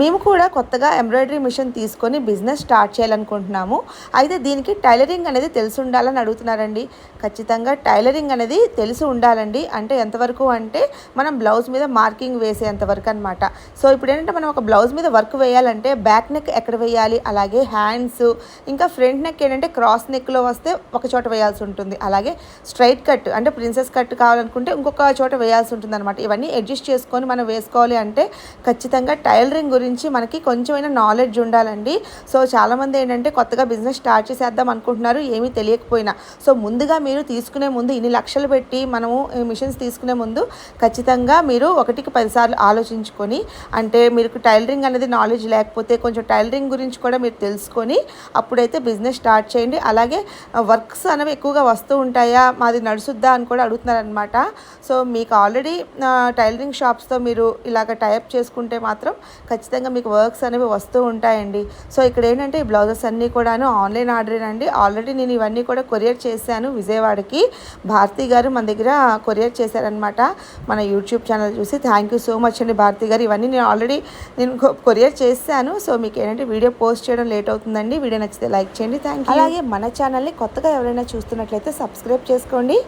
మేము కూడా కొత్తగా ఎంబ్రాయిడరీ మిషన్ తీసుకొని బిజినెస్ స్టార్ట్ చేయాలనుకుంటున్నాము. అయితే దీనికి టైలరింగ్ అనేది తెలిసి ఉండాలని అడుగుతున్నారండి. ఖచ్చితంగా టైలరింగ్ అనేది తెలిసి ఉండాలండి. అంటే ఎంతవరకు అంటే మనం బ్లౌజ్ మీద మార్కింగ్ వేసేంత వరకు అనమాట. సో ఇప్పుడు ఏంటంటే మనం ఒక బ్లౌజ్ మీద వర్క్ వేయాలంటే బ్యాక్ నెక్ ఎక్కడ వేయాలి, అలాగే హ్యాండ్స్, ఇంకా ఫ్రంట్ నెక్ ఏంటంటే క్రాస్ నెక్లో వస్తే ఒక చోట వేయాల్సి ఉంటుంది. అలాగే స్ట్రైట్ కట్ అంటే ప్రిన్సెస్ కట్ కావాలనుకుంటే ఇంకొక చోట వేయాల్సి ఉంటుంది అనమాట. ఇవన్నీ అడ్జస్ట్ చేసుకొని మనం వేసుకోవాలి అంటే ఖచ్చితంగా టైలరింగ్ గురించి మనకి కొంచెమైనా నాలెడ్జ్ ఉండాలండి. సో చాలామంది ఏంటంటే కొత్తగా బిజినెస్ స్టార్ట్ చేసేద్దాం అనుకుంటున్నారు, ఏమీ తెలియకపోయినా. సో ముందుగా మీరు తీసుకునే ముందు ఇన్ని లక్షలు పెట్టి మనము మిషన్స్ తీసుకునే ముందు ఖచ్చితంగా మీరు 1కి 10 సార్లు ఆలోచించుకొని, అంటే మీకు టైలరింగ్ అనేది నాలెడ్జ్ లేకపోతే కొంచెం టైలరింగ్ గురించి కూడా మీరు తెలుసుకొని అప్పుడైతే బిజినెస్ స్టార్ట్ చేయండి. అలాగే వర్క్స్ అనేవి ఎక్కువగా వస్తూ ఉంటాయా, మాది నడుసుద్దా అని కూడా అడుగుతున్నారనమాట. సో మీకు ఆల్రెడీ టైలరింగ్ షాప్స్తో మీరు ఇలాగ టైప్ చేసుకుంటే మాత్రం ఖచ్చితంగా మీకు వర్క్స్ అనేవి వస్తూ ఉంటాయండి. సో ఇక్కడ ఏంటంటే ఈ బ్లౌజెస్ అన్నీ కూడాను ఆన్లైన్ ఆర్డరేనండి. ఆల్రెడీ నేను ఇవన్నీ కూడా కొరియర్ చేశాను విజయవాడకి. భారతి గారు మన దగ్గర కొరియర్ చేశారనమాట మన యూట్యూబ్ ఛానల్ చూసి. థ్యాంక్ యూ సో మచ్ అండి భారతి గారు. ఇవన్నీ నేను ఆల్రెడీ కొరియర్ చేశాను. సో మీకు ఏంటంటే వీడియో పోస్ట్ చేయడం లేట్ అవుతుందండి. వీడియో నచ్చితే లైక్ చేయండి. Thank you. అలాగే మన ఛానల్ని కొత్తగా ఎవరైనా చూస్తున్నట్లయితే సబ్స్క్రైబ్ చేసుకోండి.